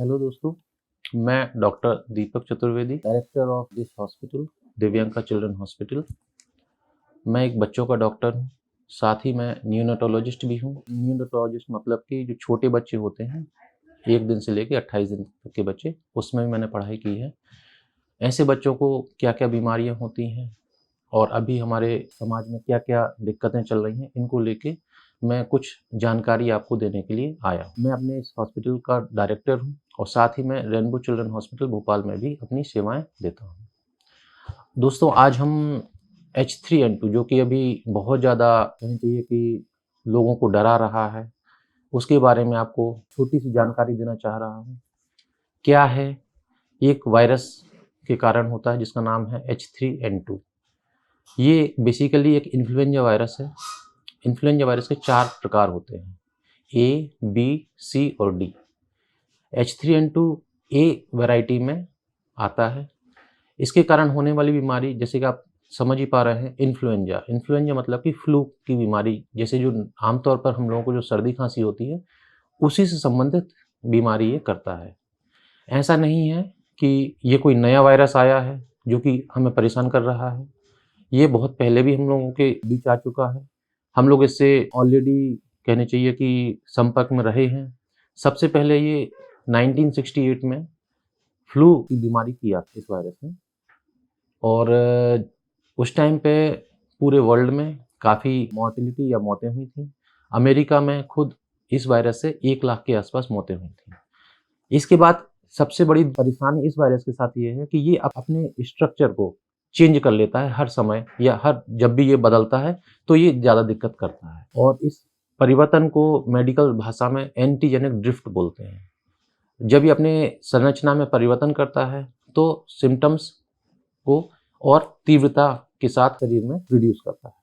Hello दोस्तों, मैं doctor Deepak Chaturvedi, director of this hospital, Divyanka children hospital. मैं एक बच्चों का डॉक्टर हूँ, साथ ही मैं न्यूनेटोलॉजिस्ट भी हूँ। न्यूनेटोलॉजिस्ट मतलब कि जो छोटे बच्चे होते हैं, 1 दिन से लेके 28 दिन तक के बच्चे, उसमें भी मैंने पढ़ाई की है। ऐसे बच्चों को क्या-क्या बीमारियाँ होती हैं और अभी हमारे समाज में क्या-क्या दिक्कतें चल रही हैं, इनको लेके मैं कुछ जानकारी आपको देने के लिए आया हूँ। मैं अपने इस हॉस्पिटल का डायरेक्टर हूँ और साथ ही मैं रेनबो चिल्ड्रन हॉस्पिटल भोपाल में भी अपनी सेवाएं देता हूँ। दोस्तों, आज हम H3N2 जो कि अभी बहुत ज़्यादा कहना चाहिए कि लोगों को डरा रहा है, उसके बारे में आपको छोटी सी जानकारी देना चाह रहा हूँ। क्या है? एक वायरस के कारण होता है जिसका नाम है H3N2। ये बेसिकली एक इन्फ्लुएंजा वायरस है। इन्फ्लुएंजा वायरस के 4 प्रकार होते हैं, ए, बी, सी और डी। H3N2 ए वैरायटी में आता है। इसके कारण होने वाली बीमारी, जैसे कि आप समझ ही पा रहे हैं, इन्फ्लुएंजा। इन्फ्लुएंजा मतलब कि फ्लू की बीमारी, जैसे जो आमतौर पर हम लोगों को जो सर्दी खांसी होती है, उसी से संबंधित बीमारी ये करता है। ऐसा नहीं है कि ये कोई नया वायरस आया है जो कि हमें परेशान कर रहा है। ये बहुत पहले भी हम लोगों के बीच आ चुका है। हम लोग इससे ऑलरेडी कहने चाहिए कि संपर्क में रहे हैं। सबसे पहले ये 1968 में फ्लू की बीमारी किया था इस वायरस ने, और उस टाइम पे पूरे वर्ल्ड में काफ़ी मॉर्टेलिटी या मौतें हुई थी। अमेरिका में खुद इस वायरस से 1 लाख के आसपास मौतें हुई थी। इसके बाद सबसे बड़ी परेशानी इस वायरस के साथ ये है कि ये अपने स्ट्रक्चर को चेंज कर लेता है हर समय, या हर जब भी ये बदलता है तो ये ज़्यादा दिक्कत करता है, और इस परिवर्तन को मेडिकल भाषा में एंटीजेनिक ड्रिफ्ट बोलते हैं। जब ये अपने संरचना में परिवर्तन करता है तो सिम्टम्स को और तीव्रता के साथ शरीर में रिड्यूस करता है।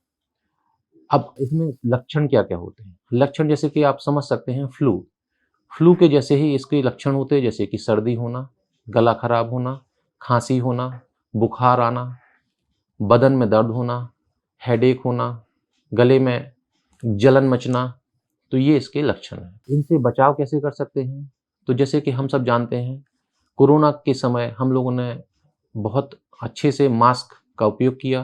अब इसमें लक्षण क्या-क्या होते हैं? लक्षण जैसे कि आप समझ सकते हैं, फ्लू के जैसे ही इसके लक्षण होते हैं, जैसे कि सर्दी होना, गला खराब होना, खांसी होना, बुखार आना, बदन में दर्द होना, हेडेक होना, गले में जलन मचना, तो ये इसके लक्षण हैं। इनसे बचाव कैसे कर सकते हैं? तो जैसे कि हम सब जानते हैं, कोरोना के समय हम लोगों ने बहुत अच्छे से मास्क का उपयोग किया,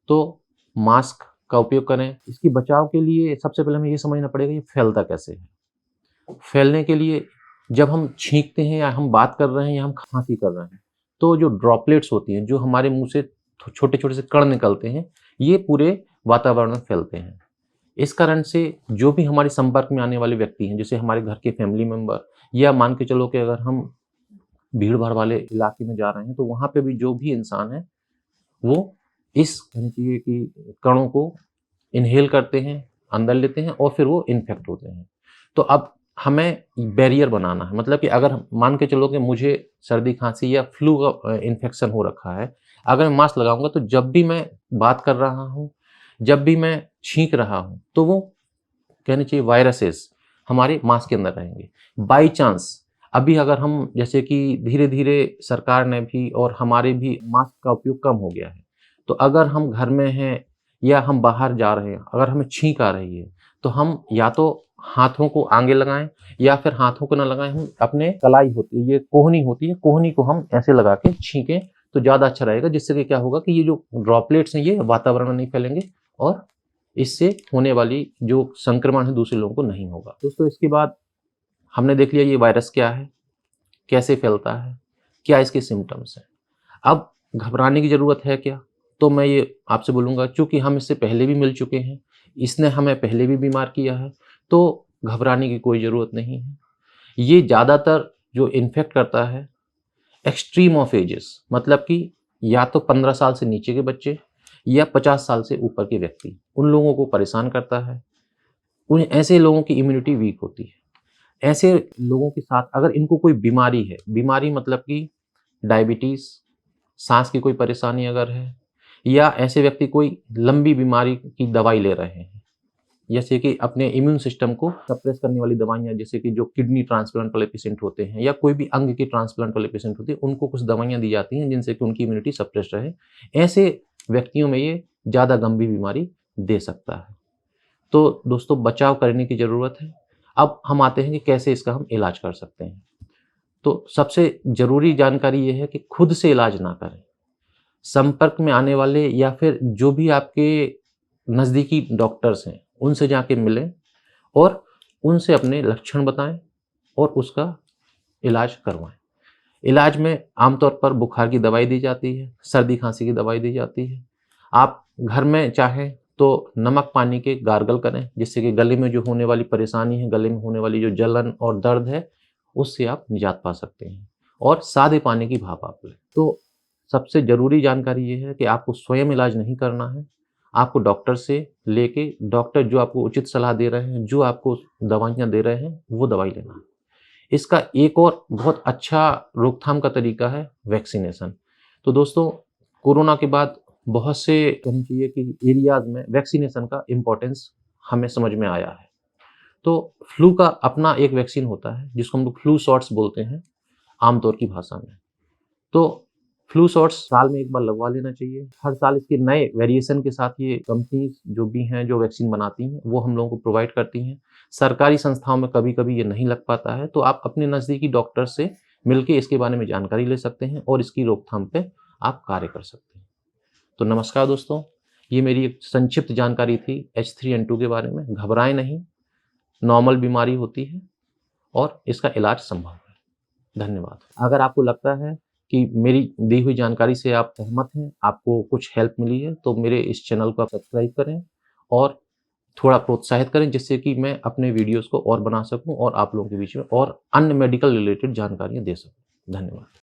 तो मास्क का उपयोग करें। इसकी बचाव के लिए सबसे पहले हमें ये समझना पड़ेगा ये फैलता कैसे है। फैलने के लिए जब हम छींकते हैं या हम बात कर रहे हैं या हम खांसी कर रहे हैं, तो जो ड्रॉपलेट्स होती हैं, जो हमारे मुंह से छोटे-छोटे से कण निकलते हैं, ये पूरे वातावरण में फैलते हैं। इस कारण से जो भी हमारे संपर्क में आने वाले व्यक्ति हैं, जैसे हमारे घर के फैमिली मेंबर, या मान के चलो कि अगर हम भीड़-भाड़ वाले इलाके में जा रहे हैं, तो वहाँ पे भी जो भी इंसान है, वो इस कहना चाहिए कि कणों को इन्हेल करते हैं, अंदर लेते हैं और फिर वो इन्फेक्ट होते हैं। तो अब हमें बैरियर बनाना है, मतलब कि अगर मान के चलो कि मुझे सर्दी खांसी या फ्लू का इन्फेक्शन हो रखा है, अगर मैं मास्क लगाऊंगा तो जब भी मैं बात कर रहा हूँ, जब भी मैं छींक रहा हूँ, तो वो कहना चाहिए वायरसेस हमारे मास्क के अंदर रहेंगे। बाई चांस अभी अगर हम, जैसे कि धीरे धीरे सरकार ने भी और हमारे भी मास्क का उपयोग कम हो गया है, तो अगर हम घर में हैं या हम बाहर जा रहे हैं, अगर हमें छींक आ रही है, तो हम या तो हाथों को आगे लगाएं, या फिर हाथों को ना लगाएं, हम अपने कलाई होती है, ये कोहनी होती है, कोहनी को हम ऐसे लगा के छींकें तो ज़्यादा अच्छा रहेगा। जिससे कि क्या होगा कि ये जो ड्रॉपलेट्स हैं ये वातावरण में नहीं फैलेंगे और इससे होने वाली जो संक्रमण है दूसरे लोगों को नहीं होगा। दोस्तों, इसके बाद हमने देख लिया ये वायरस क्या है, कैसे फैलता है, क्या इसके सिम्टम्स हैं। अब घबराने की ज़रूरत है क्या? तो मैं ये आपसे बोलूँगा, चूँकि हम इससे पहले भी मिल चुके हैं, इसने हमें पहले भी बीमार किया है, तो घबराने की कोई ज़रूरत नहीं है। ये ज़्यादातर जो इन्फेक्ट करता है एक्सट्रीम ऑफ एजेस, मतलब कि या तो 15 साल से नीचे के बच्चे या 50 साल से ऊपर के व्यक्ति, उन लोगों को परेशान करता है। उन ऐसे लोगों की इम्यूनिटी वीक होती है। ऐसे लोगों के साथ अगर इनको कोई बीमारी है, बीमारी मतलब कि डायबिटीज़, सांस की कोई परेशानी अगर है, या ऐसे व्यक्ति कोई लंबी बीमारी की दवाई ले रहे हैं, जैसे कि अपने इम्यून सिस्टम को सप्रेस करने वाली दवाइयाँ, जैसे कि जो किडनी ट्रांसप्लांट वाले पेशेंट होते हैं या कोई भी अंग की ट्रांसप्लांट वाले पेशेंट होते हैं, उनको कुछ दवाइयाँ दी जाती हैं जिनसे कि उनकी इम्यूनिटी सप्रेस रहे। ऐसे व्यक्तियों में ये ज़्यादा गंभीर बीमारी दे सकता है। तो दोस्तों, बचाव करने की ज़रूरत है। अब हम आते हैं कि कैसे इसका हम इलाज कर सकते हैं। तो सबसे ज़रूरी जानकारी ये है कि खुद से इलाज ना करें। संपर्क में आने वाले या फिर जो भी आपके नज़दीकी डॉक्टर्स हैं, उनसे जाके मिलें और उनसे अपने लक्षण बताएँ और उसका इलाज करवाएँ। इलाज में आमतौर पर बुखार की दवाई दी जाती है, सर्दी खांसी की दवाई दी जाती है। आप घर में चाहें तो नमक पानी के गार्गल करें, जिससे कि गले में जो होने वाली परेशानी है, गले में होने वाली जो जलन और दर्द है, उससे आप निजात पा सकते हैं और सादे पानी की भाप आप लें। तो सबसे ज़रूरी जानकारी ये है कि आपको स्वयं इलाज नहीं करना है, आपको डॉक्टर से लेके डॉक्टर जो आपको उचित सलाह दे रहे हैं, जो आपको दवाइयाँ दे रहे हैं, वो दवाई लेना है। इसका एक और बहुत अच्छा रोकथाम का तरीका है वैक्सीनेशन। तो दोस्तों, कोरोना के बाद बहुत से कहना चाहिए कि एरियाज़ में वैक्सीनेशन का इम्पोर्टेंस हमें समझ में आया है। तो फ्लू का अपना एक वैक्सीन होता है, जिसको हम लोग फ्लू शॉट्स बोलते हैं आमतौर की भाषा में। तो फ्लू शॉट्स साल में एक बार लगवा लेना चाहिए। हर साल इसके नए वेरिएशन के साथ ये कंपनीज़ जो भी हैं, जो वैक्सीन बनाती हैं, वो हम लोगों को प्रोवाइड करती हैं। सरकारी संस्थाओं में कभी-कभी ये नहीं लग पाता है, तो आप अपने नज़दीकी डॉक्टर से मिलके इसके बारे में जानकारी ले सकते हैं और इसकी रोकथाम पे आप कार्य कर सकते हैं। तो नमस्कार दोस्तों, ये मेरी एक संक्षिप्त जानकारी थी H3N2 के बारे में। घबराएँ नहीं, नॉर्मल बीमारी होती है और इसका इलाज संभव है। धन्यवाद। अगर आपको लगता है कि मेरी दी हुई जानकारी से आप सहमत हैं, आपको कुछ हेल्प मिली है, तो मेरे इस चैनल को आप सब्सक्राइब करें और थोड़ा प्रोत्साहित करें, जिससे कि मैं अपने वीडियोज़ को और बना सकूँ और आप लोगों के बीच में और अन्य मेडिकल रिलेटेड जानकारियाँ दे सकूँ। धन्यवाद।